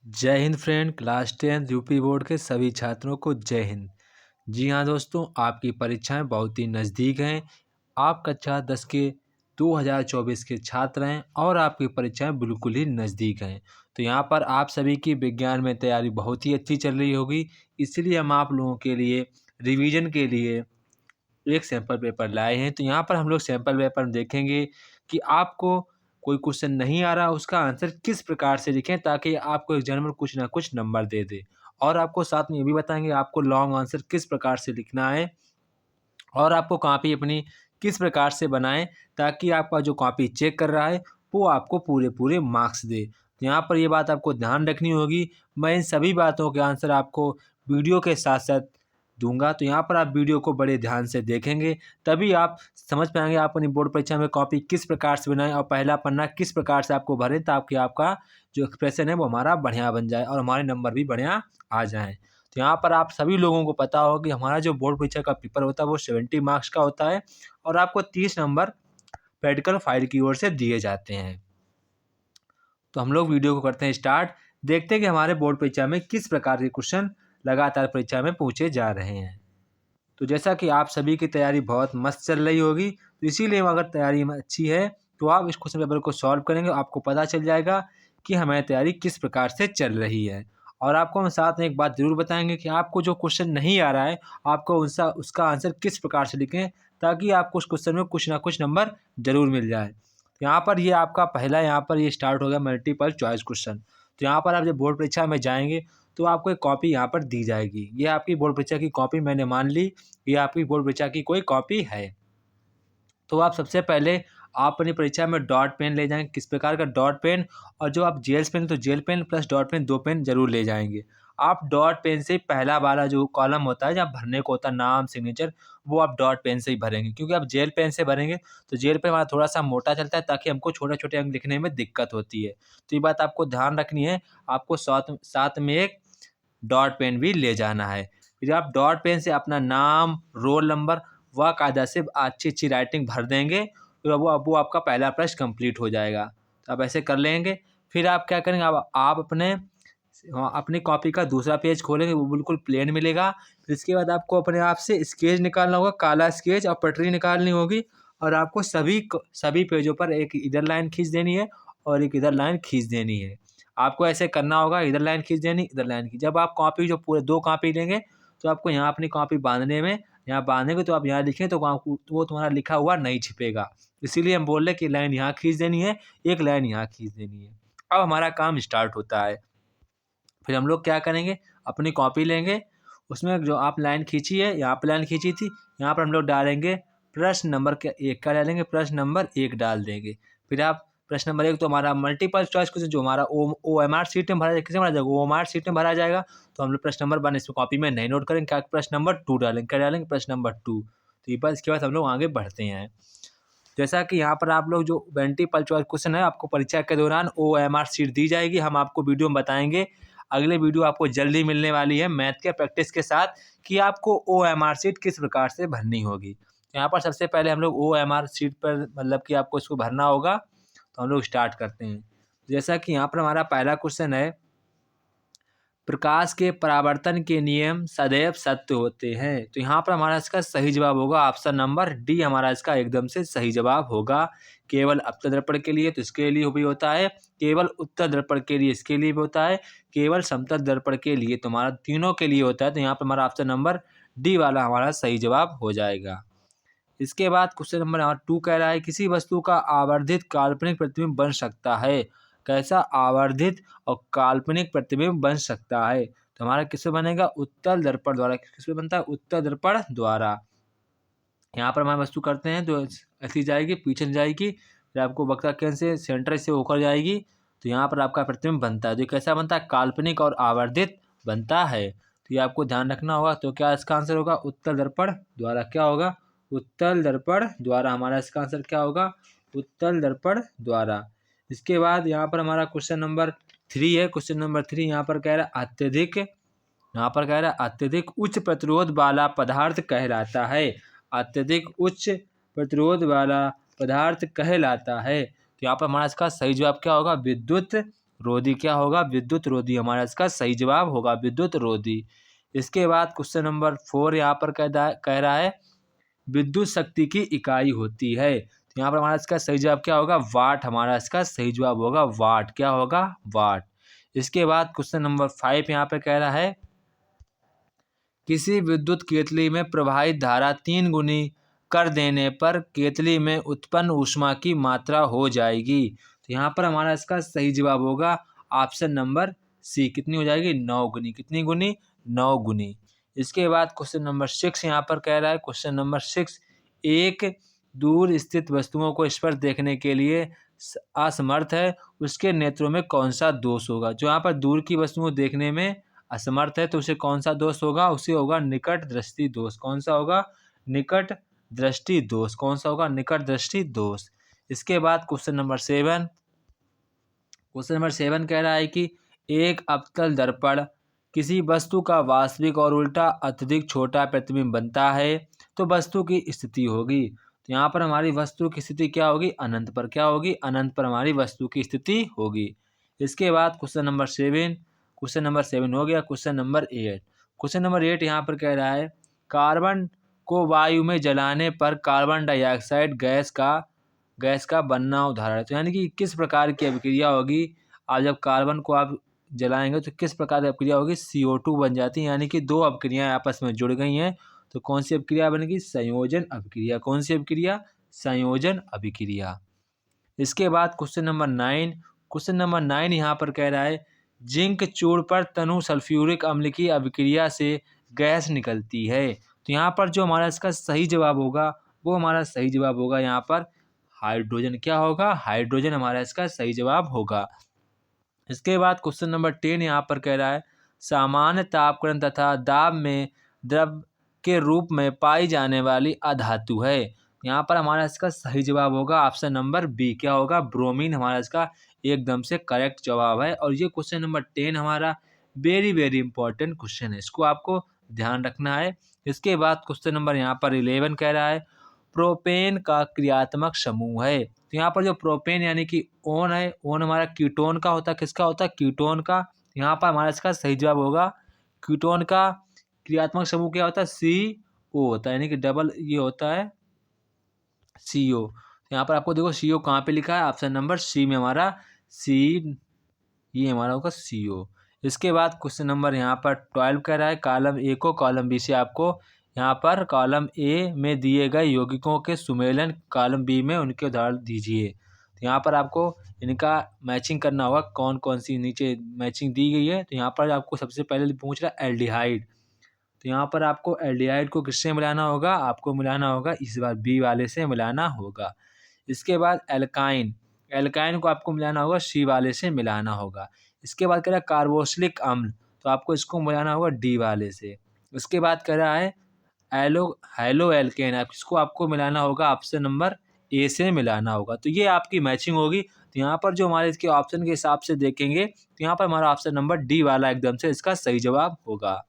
जय Hind friend. Class 10 UP board के सभी छात्रों को जय हिंद। जी हाँ दोस्तों, आपकी परीक्षाएं बहुत ही नज़दीक हैं। आप कक्षा 10 के 2024 के छात्र हैं और आपकी परीक्षाएं बिल्कुल ही नज़दीक हैं। तो यहाँ पर आप सभी की विज्ञान में तैयारी बहुत ही अच्छी चल रही होगी। इसलिए हम आप लोगों के लिए रिवीजन के लिए एक सैंपल पेपर लाए हैं। तो यहाँ पर हम लोग सैंपल पेपर में देखेंगे कि आपको कोई क्वेश्चन नहीं आ रहा, उसका आंसर किस प्रकार से लिखें ताकि आपको एग्जामिनर कुछ ना कुछ नंबर दे दे। और आपको साथ में ये भी बताएंगे आपको लॉन्ग आंसर किस प्रकार से लिखना है और आपको कॉपी अपनी किस प्रकार से बनाएं ताकि आपका जो कॉपी चेक कर रहा है वो आपको पूरे पूरे मार्क्स दे। तो यहाँ पर ये बात आपको ध्यान रखनी होगी। मैं इन सभी बातों के आंसर आपको वीडियो के साथ साथ दूंगा। तो यहाँ पर आप वीडियो को बड़े ध्यान से देखेंगे, तभी आप समझ पाएंगे आप अपनी बोर्ड परीक्षा में कॉपी किस प्रकार से बनाएं और पहला पन्ना किस प्रकार से आपको भरें ताकि आपका जो एक्सप्रेशन है वो हमारा बढ़िया बन जाए और हमारे नंबर भी बढ़िया आ जाएँ। तो यहाँ पर आप सभी लोगों को पता होगा कि हमारा जो बोर्ड परीक्षा का पेपर होता है वो 70 मार्क्स का होता है और आपको 30 नंबर प्रैक्टिकल फाइल की ओर से दिए जाते हैं। तो हम लोग वीडियो को करते हैं स्टार्ट। देखते हैं कि हमारे बोर्ड परीक्षा में किस प्रकार के क्वेश्चन लगातार परीक्षा में पूछे जा रहे हैं। तो जैसा कि आप सभी की तैयारी बहुत मस्त चल रही होगी, तो इसीलिए अगर तैयारी में अच्छी है तो आप इस क्वेश्चन पेपर को सॉल्व करेंगे, आपको पता चल जाएगा कि हमारी तैयारी किस प्रकार से चल रही है। और आपको हम साथ में एक बात ज़रूर बताएंगे कि आपको जो क्वेश्चन नहीं आ रहा है आपको उसका आंसर किस प्रकार से लिखें ताकि आपको उस क्वेश्चन में कुछ ना कुछ नंबर ज़रूर मिल जाए। तो यहाँ पर ये आपका पहला यहाँ पर ये स्टार्ट हो गया मल्टीपल चॉइस क्वेश्चन। तो यहाँ पर आप जब बोर्ड परीक्षा में जाएंगे तो आपको एक कॉपी यहाँ पर दी जाएगी। ये आपकी बोर्ड परीक्षा की कॉपी मैंने मान ली, ये आपकी बोर्ड परीक्षा की कोई कॉपी है। तो आप सबसे पहले आप अपनी परीक्षा में डॉट पेन ले जाएंगे। किस प्रकार का डॉट पेन, और जो आप जेल पेन तो gel pen plus dot pen 2 pen जरूर ले जाएंगे। आप डॉट पेन से पहला वाला जो कॉलम होता है जहाँ भरने को होता है नाम सिग्नेचर, वो आप डॉट पेन से ही भरेंगे, क्योंकि आप जेल पेन से भरेंगे तो जेल पेन हमारा थोड़ा सा मोटा चलता है ताकि हमको छोटे छोटे अंक लिखने में दिक्कत होती है। तो ये बात आपको ध्यान रखनी है। आपको साथ साथ में एक डॉट पेन भी ले जाना है। फिर आप डॉट पेन से अपना नाम रोल नंबर व कायदा से अच्छी अच्छी राइटिंग भर देंगे, तो वो आपका पहला प्रश्न कंप्लीट हो जाएगा। तो आप ऐसे कर लेंगे। फिर आप क्या करेंगे, आप अपनी कॉपी का दूसरा पेज खोलेंगे, वो बिल्कुल प्लेन मिलेगा। फिर इसके बाद आपको अपने आप से स्केच निकालना होगा, काला स्केच और पटरी निकालनी होगी और आपको सभी पेजों पर एक इधर लाइन खींच देनी है और एक इधर लाइन खींच देनी है। आपको ऐसे करना होगा, इधर लाइन खींच देनी, इधर लाइन खींच। जब आप कॉपी जो पूरे 2 कॉपी लेंगे तो आपको यहाँ अपनी कॉपी बांधने में, यहाँ बांधेंगे तो आप यहाँ लिखें तो वो तुम्हारा लिखा हुआ नहीं छिपेगा। इसीलिए हम बोल रहे हैं कि लाइन यहाँ खींच देनी है, एक लाइन यहाँ खींच देनी है। अब हमारा काम स्टार्ट होता है। फिर हम लोग क्या करेंगे, अपनी कॉपी लेंगे, उसमें जो आप लाइन खींची है, यहाँ पर लाइन खींची थी, यहाँ पर हम लोग डालेंगे प्रश्न नंबर 1 का डालेंगे, प्रश्न नंबर 1 डाल देंगे। फिर आप प्रश्न नंबर 1 तो हमारा मल्टीपल चॉइस क्वेश्चन जो हमारा OMR शीट में भरा जाएगा, किसे भरा जाएगा, OMR शीट में भरा जाएगा। तो हम लोग प्रश्न नंबर 1 इसमें कॉपी में नहीं नोट करेंगे, क्या प्रश्न नंबर 2 डालेंगे, क्या डालेंगे प्रश्न नंबर 2। तो ये बात, इसके बाद हम लोग आगे बढ़ते हैं। जैसा कि यहाँ पर आप लोग जो मल्टीपल चॉइस क्वेश्चन है आपको परीक्षा के दौरान OMR शीट दी जाएगी, हम आपको वीडियो में बताएंगे। अगले वीडियो आपको जल्दी मिलने वाली है मैथ के प्रैक्टिस के साथ कि आपको OMR शीट किस प्रकार से भरनी होगी। यहाँ पर सबसे पहले हम लोग OMR शीट पर मतलब कि आपको इसको भरना होगा। तो हम लोग स्टार्ट करते हैं। जैसा कि यहाँ पर हमारा पहला क्वेश्चन है, प्रकाश के परावर्तन के नियम सदैव सत्य होते हैं। तो यहाँ पर हमारा इसका सही जवाब होगा ऑप्शन नंबर डी, हमारा इसका एकदम से सही जवाब होगा। केवल अवतल दर्पण के लिए तो इसके लिए भी होता है, केवल उत्तल दर्पण के लिए इसके लिए भी होता है, केवल समतल दर्पण के लिए तो हमारा तीनों के लिए होता है। तो यहाँ पर हमारा ऑप्शन नंबर डी वाला हमारा सही जवाब हो जाएगा। इसके बाद क्वेश्चन नंबर हमारा 2 कह रहा है, किसी वस्तु का आवर्धित काल्पनिक प्रतिबिंब बन सकता है। कैसा आवर्धित और काल्पनिक प्रतिबिंब बन सकता है। तो हमारा किससे बनेगा, उत्तल दर्पण द्वारा। किससे बनता है, उत्तल दर्पण द्वारा। यहाँ पर हमारी वस्तु करते हैं तो ऐसी जाएगी, पीछे जाएगी, फिर आपको वक्र केंद्र से सेंटर से होकर जाएगी, तो यहाँ पर आपका प्रतिबिंब बनता है। तो ये कैसा बनता है, काल्पनिक और आवर्धित बनता है। तो ये आपको ध्यान रखना होगा। तो क्या इसका आंसर होगा, उत्तल दर्पण द्वारा। क्या होगा, उत्तल दर्पण द्वारा। हमारा इसका आंसर क्या होगा, उत्तल दर्पण द्वारा। इसके बाद यहाँ पर हमारा क्वेश्चन नंबर 3 है। क्वेश्चन नंबर 3 यहाँ पर कह रहा है अत्यधिक उच्च प्रतिरोध वाला पदार्थ कहलाता है। अत्यधिक उच्च प्रतिरोध वाला पदार्थ कहलाता है। तो यहाँ पर हमारा इसका सही जवाब क्या होगा, विद्युत रोधी क्या होगा? विद्युत रोधी हमारा इसका सही जवाब होगा, विद्युत रोधी। इसके बाद क्वेश्चन नंबर 4 यहाँ पर कह रहा है विद्युत शक्ति की इकाई होती है। तो यहाँ पर हमारा इसका सही जवाब क्या होगा? वाट हमारा इसका सही जवाब होगा, वाट। क्या होगा? वाट। इसके बाद क्वेश्चन नंबर 5 यहाँ पे कह रहा है किसी विद्युत केतली में प्रवाहित धारा 3 गुनी कर देने पर केतली में उत्पन्न ऊष्मा की मात्रा हो जाएगी। तो यहाँ पर हमारा इसका सही जवाब होगा ऑप्शन नंबर सी। कितनी हो जाएगी? 9 गुनी। कितनी गुनी? 9 गुनी। इसके बाद क्वेश्चन नंबर 6 यहाँ पर कह रहा है, क्वेश्चन नंबर 6, एक दूर स्थित वस्तुओं को स्पर्श देखने के लिए असमर्थ है, उसके नेत्रों में कौन सा दोष होगा? जो यहाँ पर दूर की वस्तुओं को देखने में असमर्थ है तो उसे कौन सा दोष होगा? उसे होगा निकट दृष्टि दोष। कौन सा होगा? निकट दृष्टि दोष। कौन सा होगा? निकट दृष्टि दोष। इसके बाद क्वेश्चन नंबर 7, क्वेश्चन नंबर 7 कह रहा है कि एक अवतल दर्पण किसी वस्तु का वास्तविक और उल्टा अत्यधिक छोटा प्रतिबिंब बनता है तो वस्तु की स्थिति होगी। तो यहाँ पर हमारी वस्तु की स्थिति क्या होगी? अनंत पर। क्या होगी? अनंत पर हमारी वस्तु की स्थिति होगी। इसके बाद क्वेश्चन नंबर 7 हो गया। क्वेश्चन नंबर 8, क्वेश्चन नंबर 8 यहाँ पर कह रहा है कार्बन को वायु में जलाने पर कार्बन डाइऑक्साइड गैस का बनना उदाहरण है। तो यानी कि किस प्रकार की अभिक्रिया होगी? आप जब कार्बन को आप जलाएंगे तो किस प्रकार की अभिक्रिया होगी? CO2 बन जाती है, यानी कि दो अभिक्रियाएं आपस में जुड़ गई हैं। तो कौन सी अभिक्रिया बनेगी? संयोजन अभिक्रिया। कौन सी अभिक्रिया? संयोजन अभिक्रिया। इसके बाद क्वेश्चन नंबर 9 यहाँ पर कह रहा है जिंक चूर्ण पर तनु सल्फ्यूरिक अम्ल की अभिक्रिया से गैस निकलती है। तो यहाँ पर जो हमारा इसका सही जवाब होगा वो हमारा सही जवाब होगा यहाँ पर हाइड्रोजन। क्या होगा? हाइड्रोजन हमारा इसका सही जवाब होगा। इसके बाद क्वेश्चन नंबर 10 यहाँ पर कह रहा है सामान्य तापक्रम तथा दाब में द्रव के रूप में पाई जाने वाली अधातु है। यहाँ पर हमारा इसका सही जवाब होगा ऑप्शन नंबर बी। क्या होगा? ब्रोमीन हमारा इसका एकदम से करेक्ट जवाब है। और ये क्वेश्चन नंबर 10 हमारा वेरी वेरी इंपॉर्टेंट क्वेश्चन है, इसको आपको ध्यान रखना है। इसके बाद क्वेश्चन नंबर यहाँ पर 11 कह रहा है प्रोपेन का क्रियात्मक समूह है। तो यहाँ पर जो प्रोपेन यानी कि ओन है, ओन हमारा कीटोन का होता है। किसका होता है? कीटोन का। यहाँ पर हमारा इसका सही जवाब होगा कीटोन का क्रियात्मक समूह क्या होता है? CO होता है, यानी कि डबल ये होता है CO। यहाँ पर आपको देखो CO कहाँ पे लिखा है? ऑप्शन नंबर सी में हमारा सी, ये हमारा होगा CO। इसके बाद क्वेश्चन नंबर यहाँ पर 12 कह रहा है कॉलम ए को कॉलम बी से आपको यहाँ पर कॉलम ए में दिए गए यौगिकों के सुमेलन कॉलम बी में उनके उदाहरण दीजिए। तो यहाँ पर आपको इनका मैचिंग करना होगा, कौन कौन सी नीचे मैचिंग दी गई है। तो यहाँ पर आपको सबसे पहले पूछ रहा है एल्डिहाइड। तो यहाँ पर आपको एल्डिहाइड को किससे मिलाना होगा? आपको मिलाना होगा इस बार बी वाले से मिलाना होगा। इसके बाद एल्काइन, एल्काइन को आपको मिलाना होगा सी वाले से मिलाना होगा। इसके बाद कह रहा है कार्बोक्सिलिक अम्ल, तो आपको इसको मिलाना होगा डी वाले से। उसके बाद कह रहा है हैलो एल्केन, इसको आपको मिलाना होगा ऑप्शन नंबर ए से मिलाना होगा। तो ये आपकी मैचिंग होगी। तो यहाँ पर जो हमारे इसके ऑप्शन के हिसाब से देखेंगे तो यहाँ पर हमारा ऑप्शन नंबर डी वाला एकदम से इसका सही जवाब होगा।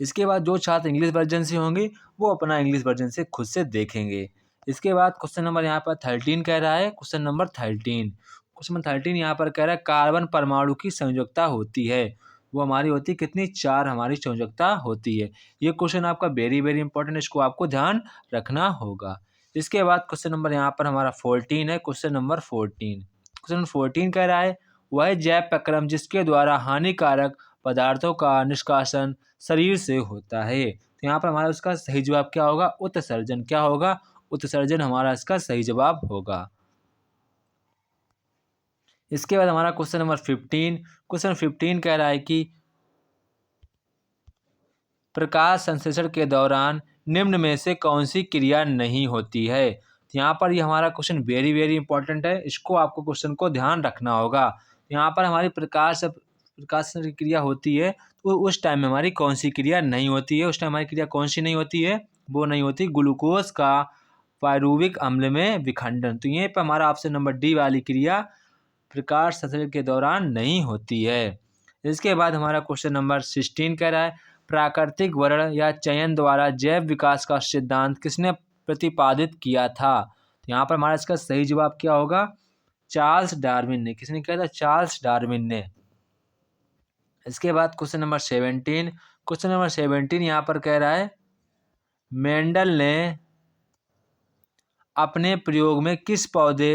इसके बाद जो छात्र इंग्लिश वर्जन से होंगे वो अपना इंग्लिश वर्जन से खुद से देखेंगे। इसके बाद क्वेश्चन नंबर यहाँ पर 13 कह रहा है, क्वेश्चन नंबर 13 यहाँ पर कह रहा है कार्बन परमाणु की संयोजकता होती है, वो हमारी होती है कितनी? 4 हमारी संयोजकता होती है। ये क्वेश्चन आपका वेरी वेरी इंपॉर्टेंट, इसको आपको ध्यान रखना होगा। इसके बाद क्वेश्चन नंबर यहाँ पर हमारा 14 है, क्वेश्चन नंबर 14 कह रहा है वह जैव प्रक्रम जिसके द्वारा हानिकारक पदार्थों का निष्कासन शरीर से होता है। तो यहाँ पर हमारा उसका सही जवाब क्या होगा? उत्सर्जन। क्या होगा? उत्सर्जन हमारा इसका सही जवाब होगा। इसके बाद हमारा क्वेश्चन नंबर 15 कह रहा है कि प्रकाश संश्लेषण के दौरान निम्न में से कौन सी क्रिया नहीं होती है। तो यहाँ पर ये हमारा क्वेश्चन वेरी वेरी इंपॉर्टेंट है, इसको आपको क्वेश्चन को ध्यान रखना होगा। यहाँ पर हमारी प्रकाश की क्रिया होती है तो उस टाइम में हमारी कौन सी क्रिया नहीं होती है? उस टाइम हमारी क्रिया कौन सी नहीं होती है? वो नहीं होती ग्लूकोज का पायरुविक अम्ल में विखंडन। तो ये पर हमारा ऑप्शन नंबर डी वाली क्रिया प्रकाश संश्लेषण के दौरान नहीं होती है। इसके बाद हमारा क्वेश्चन नंबर 16 कह रहा है प्राकृतिक वर्ण या चयन द्वारा जैव विकास का सिद्धांत किसने प्रतिपादित किया था। तो यहाँ पर हमारा इसका सही जवाब क्या होगा? चार्ल्स डार्विन ने। किसने किया था? चार्ल्स डार्विन ने। इसके बाद क्वेश्चन नंबर 17। क्वेश्चन नंबर 17 यहाँ पर कह रहा है मेंडल ने अपने प्रयोग में किस पौधे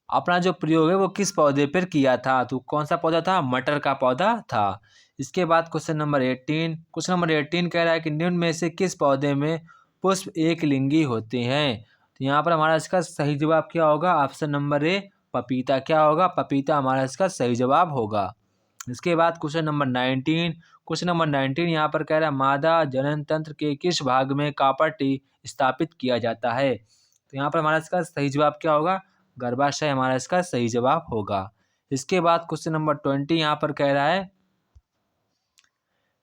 अपना जो प्रयोग है वो किस पौधे पर किया था? तो कौन सा पौधा था? मटर का पौधा था। इसके बाद क्वेश्चन नंबर 18। क्वेश्चन नंबर 18 कह रहा है कि निम्न में से किस पौधे में पुष्प एक लिंगी होते हैं? तो यहाँ पर हमारा इसका सही जवाब क्या होगा? ऑप्शन नंबर ए पपीता। क्या होगा? पपीता हमारा इसका सही जवाब होगा। इसके बाद क्वेश्चन नंबर 19। क्वेश्चन नंबर 19 यहाँ पर कह रहा है मादा जनन तंत्र के किस भाग में कॉपर टी स्थापित किया जाता है? तो यहाँ पर हमारा इसका सही जवाब क्या होगा? गर्भाशय हमारा इसका सही जवाब होगा। इसके बाद क्वेश्चन नंबर 20 यहाँ पर कह रहा है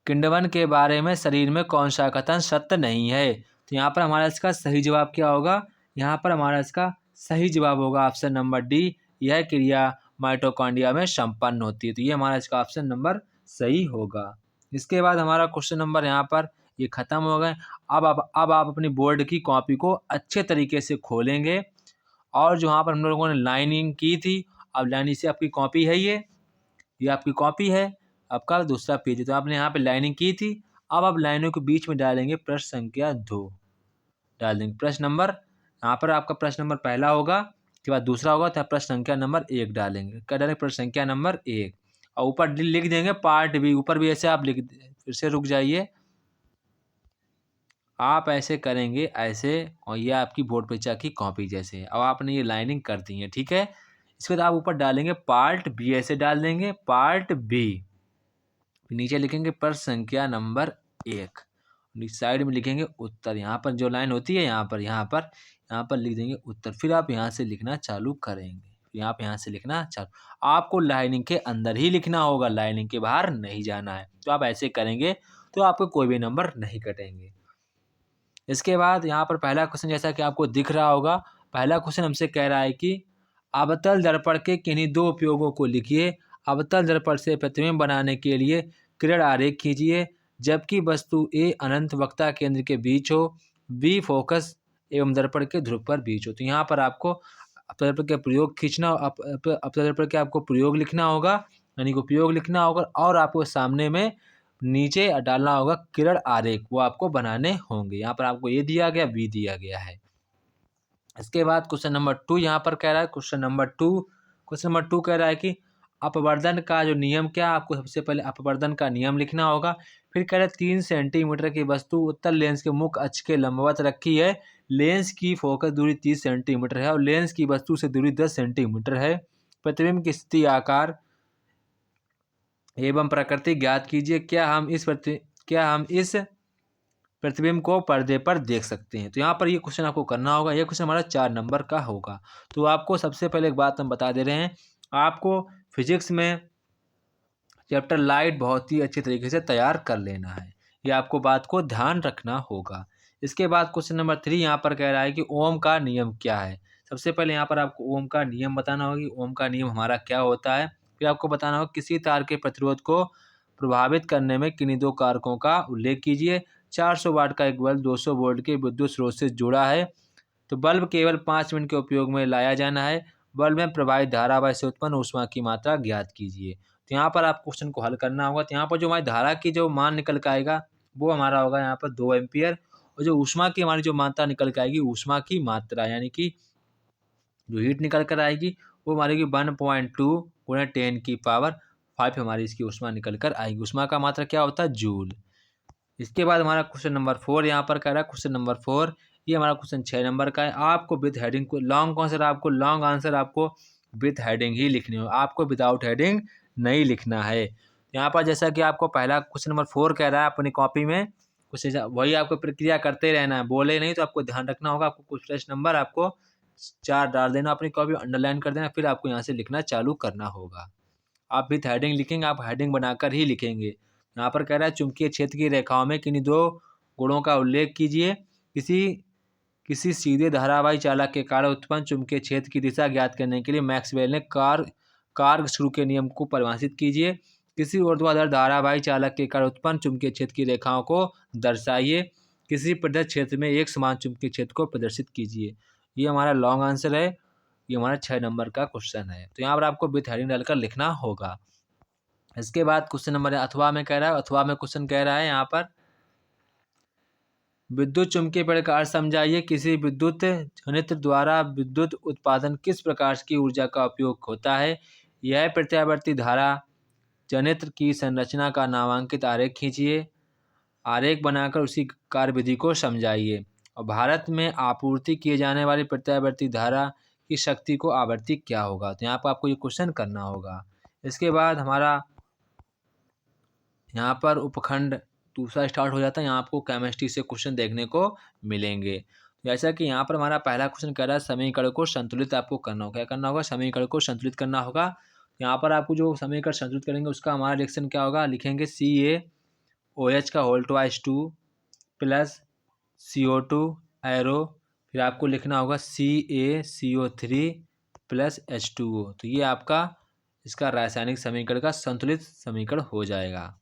किण्वन के बारे में शरीर में कौन सा कथन सत्य नहीं है? तो यहाँ पर हमारा इसका सही जवाब क्या होगा? यहाँ पर हमारा इसका सही जवाब होगा ऑप्शन नंबर डी, यह क्रिया माइटोकॉन्ड्रिया में संपन्न होती है। तो ये हमारा इसका ऑप्शन नंबर सही होगा। इसके बाद हमारा क्वेश्चन नंबर यहाँ पर ये खत्म हो गए। अब आप अपनी बोर्ड की कॉपी को अच्छे तरीके से खोलेंगे और जो यहाँ पर हम लोगों ने लाइनिंग की थी, अब लाइनिंग से आपकी कॉपी है ये आपकी कॉपी है, आपका दूसरा पेज है। तो आपने यहाँ पे लाइनिंग की थी, अब आप लाइनों के बीच में डालेंगे प्रश्न संख्या 2 डाल देंगे। प्रश्न नंबर यहाँ पर आपका प्रश्न नंबर पहला होगा, उसके बाद दूसरा होगा, तो प्रश्न संख्या नंबर 1 डालेंगे। क्या डालेंगे? प्रश्न संख्या नंबर 1 और ऊपर लिख देंगे पार्ट बी। ऊपर भी ऐसे आप लिख, फिर से रुक जाइए, आप ऐसे करेंगे ऐसे, और ये आपकी बोर्ड परीक्षा की कॉपी जैसे है। अब आपने ये लाइनिंग कर दी है, ठीक है। इसके बाद आप ऊपर डालेंगे पार्ट बी, ऐसे डाल देंगे पार्ट बी। नीचे लिखेंगे प्रश्न संख्या नंबर 1, साइड में लिखेंगे उत्तर। यहाँ पर जो लाइन होती है यहाँ पर लिख देंगे उत्तर। फिर आप यहाँ से लिखना चालू करेंगे। आप यहाँ से लिखना चालू, आपको लाइनिंग के अंदर ही लिखना होगा, लाइनिंग के बाहर नहीं जाना है। तो आप ऐसे करेंगे तो आपको कोई भी नंबर नहीं कटेंगे। इसके बाद यहाँ पर पहला क्वेश्चन जैसा कि आपको दिख रहा होगा, पहला क्वेश्चन हमसे कह रहा है कि अवतल दर्पण के किन्हीं दो उपयोगों को लिखिए। अवतल दर्पण से प्रतिबिंब बनाने के लिए किरण आरेख खींचिए, जबकि वस्तु ए अनंत वक्ता केंद्र के बीच हो, बी फोकस एवं दर्पण के ध्रुव पर बीच हो। तो यहाँ पर आपको अवतल दर्पण के प्रयोग खींचना, अवतल दर्पण के आपको प्रयोग लिखना होगा, यानी कि उपयोग लिखना होगा, और आपको सामने में नीचे डालना होगा किरण आरेख, वो आपको बनाने होंगे। यहाँ पर आपको ए दिया गया, बी दिया गया है। इसके बाद क्वेश्चन नंबर 2 यहाँ पर कह रहा है, क्वेश्चन नंबर 2 कह रहा है कि अपवर्तन का जो नियम क्या, आपको सबसे पहले अपवर्तन का नियम लिखना होगा। फिर कह रहा है 3 सेंटीमीटर की वस्तु उत्तल लेंस के मुख्य अक्ष के लंबवत रखी है, लेंस की फोकस दूरी 30 सेंटीमीटर है और लेंस की वस्तु से दूरी 10 सेंटीमीटर है। प्रतिबिंब की स्थिति, आकार एवं प्रकृति ज्ञात कीजिए। क्या हम इस प्रतिबिंब को पर्दे पर देख सकते हैं? तो यहाँ पर ये क्वेश्चन आपको करना होगा। ये क्वेश्चन हमारा 4 नंबर का होगा। तो आपको सबसे पहले एक बात हम बता दे रहे हैं, आपको फिजिक्स में चैप्टर लाइट बहुत ही अच्छे तरीके से तैयार कर लेना है, ये आपको बात को ध्यान रखना होगा। इसके बाद क्वेश्चन नंबर 3 यहाँ पर कह रहा है कि ओम का नियम क्या है। सबसे पहले यहाँ पर आपको ओम का नियम बताना होगा कि ओम का नियम हमारा क्या होता है। फिर आपको बताना होगा किसी तार के प्रतिरोध को प्रभावित करने में किन्हीं दो कारकों का उल्लेख कीजिए। 400 वाट का एक बल्ब 200 वोल्ट के विद्युत स्रोत से जुड़ा है, तो बल्ब केवल 5 मिनट के उपयोग में लाया जाना है। बल्ब में प्रवाहित धारा व इससे उत्पन्न ऊष्मा की मात्रा ज्ञात कीजिए। तो यहाँ पर आप क्वेश्चन को हल करना होगा। तो यहाँ पर जो हमारी धारा की जो मान निकल के आएगा वो हमारा होगा यहाँ पर 2 एम्पियर, और जो ऊष्मा की हमारी जो मात्रा निकल के आएगी, ऊष्मा की मात्रा यानी कि जो हीट निकल कर आएगी वो हमारी 1.2 गुणा 10⁵ हमारी इसकी ऊष्मा निकल कर आएगी। ऊष्मा का मात्रा क्या होता है? जूल। इसके बाद हमारा क्वेश्चन नंबर 4 यहाँ पर कह रहा है, क्वेश्चन नंबर 4 ये हमारा क्वेश्चन 6 नंबर का है। आपको विद हेडिंग को लॉन्ग आंसर आपको विद हेडिंग ही लिखनी हो, आपको विदाउट हेडिंग नहीं लिखना है। यहाँ पर जैसा कि आपको पहला क्वेश्चन नंबर 4 कह रहा है अपनी कॉपी में कुछ वही आपको प्रक्रिया करते रहना है, बोले नहीं तो आपको ध्यान रखना होगा। आपको कुछ प्रश्न नंबर आपको 4 डाल देना, अपनी कॉपी अंडरलाइन कर देना, फिर आपको यहाँ से लिखना चालू करना होगा। आप विद हेडिंग लिखेंगे, आप हेडिंग बनाकर ही लिखेंगे। यहाँ पर कह रहा है चुंबकीय क्षेत्र की रेखाओं में किन्हीं दो गुणों का उल्लेख कीजिए। किसी सीधे धारावाही चालक के कारण उत्पन्न चुंबकीय क्षेत्र की दिशा ज्ञात करने के लिए मैक्सवेल ने कार्गस्क्रू के नियम को परिभाषित कीजिए। किसी ऊर्ध्वाधर धारावाही चालक के कारण उत्पन्न चुंबकीय क्षेत्र की रेखाओं को दर्शाइए। किसी प्रदत्त क्षेत्र में एक समान चुंबकीय क्षेत्र को प्रदर्शित कीजिए। ये हमारा लॉन्ग आंसर है। ये हमारा 6 नंबर का क्वेश्चन है। तो यहाँ पर आपको विथ हेडिंग डालकर लिखना होगा। इसके बाद क्वेश्चन नंबर अथवा में कह रहा है, अथवा में क्वेश्चन कह रहा है यहाँ पर विद्युत चुम्बकीय पेड़ का अर्थ समझाइए। किसी विद्युत जनित्र द्वारा विद्युत उत्पादन किस प्रकार की ऊर्जा का उपयोग होता है? यह प्रत्यावर्ती धारा जनित्र की संरचना का नामांकित आरेख खींचिए। आरेख बनाकर उसी कार्यविधि को समझाइए। और भारत में आपूर्ति किए जाने वाली प्रत्यावर्ती धारा की शक्ति को आवर्ती क्या होगा? तो यहाँ पर आपको ये क्वेश्चन करना होगा। इसके बाद हमारा यहाँ पर उपखंड दूसरा स्टार्ट हो जाता है। यहाँ आपको केमिस्ट्री से क्वेश्चन देखने को मिलेंगे। जैसा कि यहाँ पर हमारा पहला क्वेश्चन कह रहा है समीकरण को संतुलित आपको करना होगा। क्या करना होगा? समीकरण को संतुलित करना होगा। यहाँ पर आपको जो समीकरण संतुलित करेंगे उसका हमारा रिएक्शन क्या होगा? लिखेंगे CaOH का whole twice 2 plus CO2 arrow, फिर आपको लिखना होगा CaCO3 प्लस H2O। तो ये आपका इसका रासायनिक समीकरण का संतुलित समीकरण हो जाएगा।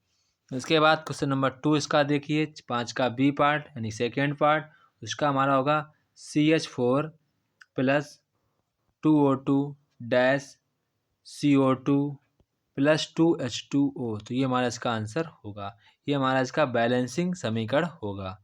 इसके बाद क्वेश्चन नंबर 2 इसका देखिए, 5 का बी पार्ट यानी सेकेंड पार्ट, उसका हमारा होगा CH4 plus 2O2 dash CO2 plus 2H2O। तो ये हमारा इसका आंसर होगा। ये हमारा इसका बैलेंसिंग समीकरण होगा।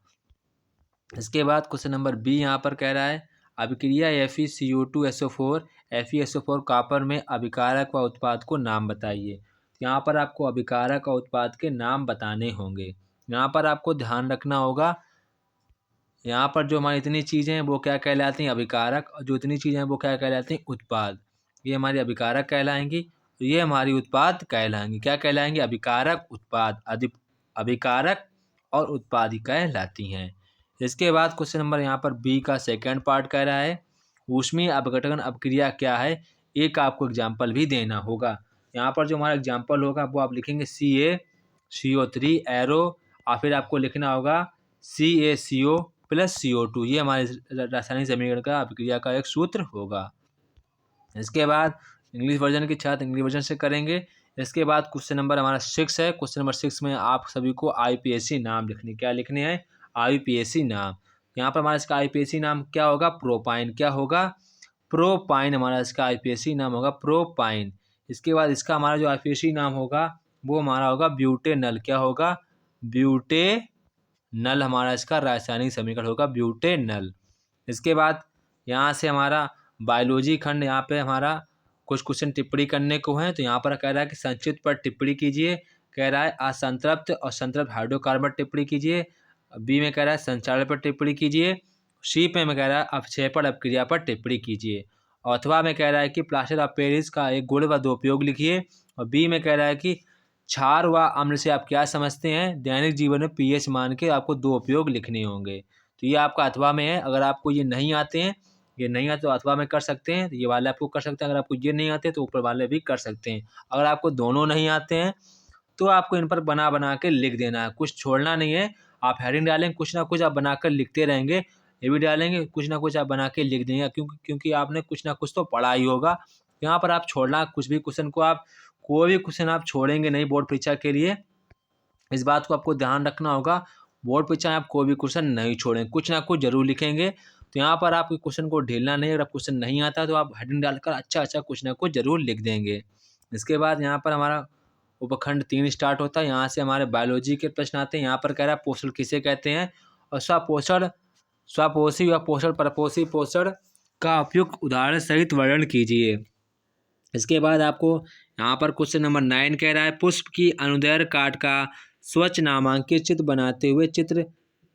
इसके बाद क्वेश्चन नंबर बी यहाँ पर कह रहा है अभिक्रिया FeCO2SO4 FeSO4 कॉपर में अभिकारक व उत्पाद को नाम बताइए। यहाँ पर आपको अभिकारक और उत्पाद के नाम बताने होंगे। यहाँ पर आपको ध्यान रखना होगा, यहाँ पर जो हमारी इतनी चीज़ें हैं वो क्या कहलाती हैं? अभिकारक, और जो इतनी चीज़ें हैं वो क्या कहलाती हैं? उत्पाद। ये हमारी अभिकारक कहलाएंगी, ये हमारी उत्पाद कहलाएंगी। क्या कहलाएंगी? अभिकारक, उत्पाद। अभिकारक और उत्पाद कहलाती हैं। इसके बाद क्वेश्चन नंबर यहाँ पर बी का सेकेंड पार्ट कह रहा है ऊष्मीय अपघटन अपक्रिया क्या है? एक आपको एग्जाम्पल भी देना होगा। यहाँ पर जो हमारा एग्जाम्पल होगा वो आप लिखेंगे CaCO3 एरो, और फिर आपको लिखना होगा CaCO प्लस CO2। ये हमारे रासायनिक समीकरण का अपक्रिया का एक सूत्र होगा। इसके बाद इंग्लिश वर्जन की छात्र इंग्लिश वर्जन से करेंगे। इसके बाद क्वेश्चन नंबर हमारा 6 है। क्वेश्चन नंबर 6 में आप सभी को IUPAC नाम लिखने, क्या लिखने हैं? IUPAC नाम। यहाँ पर हमारा इसका IUPAC नाम क्या होगा? प्रोपाइन। क्या होगा? प्रोपाइन हमारा इसका IUPAC नाम होगा, प्रोपाइन। इसके बाद इसका हमारा जो IUPAC नाम होगा वो हमारा होगा ब्यूटेनल। क्या होगा? ब्यूटेनल हमारा इसका रासायनिक समीकरण होगा, ब्यूटेनल। इसके बाद यहाँ से हमारा बायोलॉजी खंड, यहाँ पे हमारा कुछ क्वेश्चन टिप्पणी करने को हैं। तो यहाँ पर कह रहा है कि संक्षिप्त पर टिप्पणी कीजिए। कह रहा है असंतृप्त और संतृप्त हाइड्रोकार्बन टिप्पणी कीजिए। बी में कह रहा है संचालन पर टिप्पणी कीजिए। सी पे में कह रहा है अपक्षेपण अपक्रिया पर टिप्पणी कीजिए। अथवा में कह रहा है कि प्लास्टर ऑफ पेरिस का एक गुण व दो उपयोग लिखिए। और बी में कह रहा है कि क्षार व अम्ल से आप क्या समझते हैं? दैनिक जीवन में pH मान के आपको दो उपयोग लिखने होंगे। तो ये आपका अथवा में है। अगर आपको ये नहीं आते हैं, ये नहीं आते तो अथवा में कर सकते हैं, ये वाले आपको कर सकते हैं। अगर आपको ये नहीं आते तो ऊपर वाले भी कर सकते हैं। अगर आपको दोनों नहीं आते हैं तो आपको इन पर बना बना के लिख देना है, कुछ छोड़ना नहीं है। आप हेडिंग डालेंगे, कुछ ना कुछ आप बनाकर लिखते रहेंगे। ये भी डालेंगे, कुछ ना कुछ आप बना के लिख देंगे, क्योंकि आपने कुछ ना कुछ तो पढ़ा ही होगा। यहाँ पर आप छोड़ना कुछ भी क्वेश्चन को, आप कोई भी क्वेश्चन आप छोड़ेंगे नहीं बोर्ड परीक्षा के लिए। इस बात को आपको ध्यान रखना होगा। बोर्ड परीक्षा में आप कोई भी क्वेश्चन नहीं छोड़ेंगे, कुछ ना कुछ जरूर लिखेंगे। तो यहाँ पर आप क्वेश्चन को ढीलना नहीं। अगर क्वेश्चन नहीं आता तो आप हेडिंग डालकर अच्छा कुछ ना कुछ जरूर लिख देंगे। इसके बाद यहाँ पर हमारा उपखंड 3 स्टार्ट होता है। यहाँ से हमारे बायोलॉजी के प्रश्न आते हैं। यहाँ पर कह रहा है पोषण किसे कहते हैं? और स्वपोषी व पोषण परपोषी पोषण का उपयुक्त उदाहरण सहित वर्णन कीजिए। इसके बाद आपको यहाँ पर क्वेश्चन नंबर 9 कह रहा है पुष्प की अनुदैर्घ्य काट का स्वच्छ नामांकित चित्र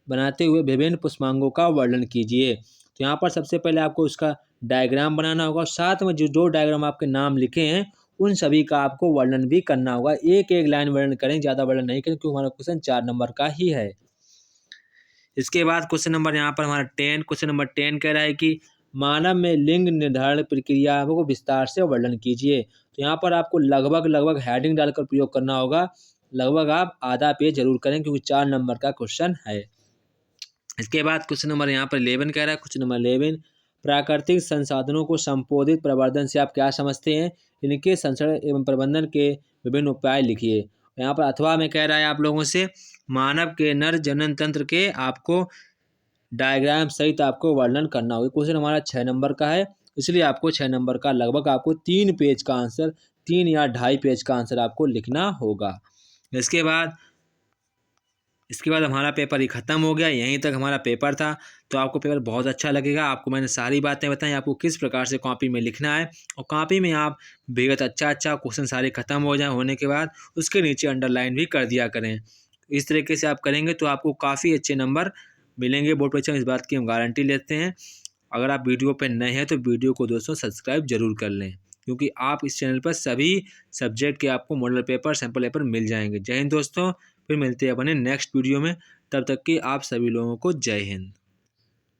बनाते हुए विभिन्न पुष्पांगों का वर्णन कीजिए। तो यहाँ पर सबसे पहले आपको उसका डायग्राम बनाना होगा। साथ में जो डायग्राम आपके नाम लिखे हैं उन सभी का आपको वर्णन भी करना होगा। एक एक लाइन वर्णन करें, ज़्यादा वर्णन नहीं करें, क्योंकि हमारा क्वेश्चन 4 नंबर का ही है। इसके बाद क्वेश्चन नंबर यहाँ पर हमारा 10, क्वेश्चन नंबर 10 कह रहा है कि मानव में लिंग निर्धारण प्रक्रिया को विस्तार से वर्णन कीजिए। तो यहाँ पर आपको लगभग हेडिंग डालकर प्रयोग करना होगा। लगभग आप आधा पेज जरूर करें, क्योंकि 4 नंबर का क्वेश्चन है। इसके बाद क्वेश्चन नंबर यहाँ पर 11 कह रहा है, क्वेश्चन नंबर 11 प्राकृतिक संसाधनों को संपोधित प्रवर्धन से आप क्या समझते हैं? इनके संरक्षण एवं प्रबंधन के विभिन्न उपाय लिखिए। यहाँ पर अथवा में कह रहा है आप लोगों से मानव के नर जनन तंत्र के आपको डायग्राम सहित आपको वर्णन करना होगा। क्वेश्चन हमारा 6 नंबर का है। इसलिए आपको 6 नंबर का लगभग आपको 3 पेज का आंसर, 3 या 2.5 पेज का आंसर आपको लिखना होगा। इसके बाद हमारा पेपर ही ख़त्म हो गया। यहीं तक हमारा पेपर था। तो आपको पेपर बहुत अच्छा लगेगा। आपको मैंने सारी बातें बताई, आपको किस प्रकार से कॉपी में लिखना है, और कॉपी में आप बेहद अच्छा क्वेश्चन सारे ख़त्म हो जाए होने के बाद उसके नीचे अंडरलाइन भी कर दिया करें। इस तरीके से आप करेंगे तो आपको काफ़ी अच्छे नंबर मिलेंगे बोर्ड परीक्षा में, इस बात की हम गारंटी लेते हैं। अगर आप वीडियो पर नए हैं तो वीडियो को दोस्तों सब्सक्राइब जरूर कर लें, क्योंकि आप इस चैनल पर सभी सब्जेक्ट के आपको मॉडल पेपर, सैम्पल पेपर मिल जाएंगे। जय हिंद दोस्तों, फिर मिलते हैं अपने नेक्स्ट वीडियो में। तब तक कि आप सभी लोगों को जय हिंद।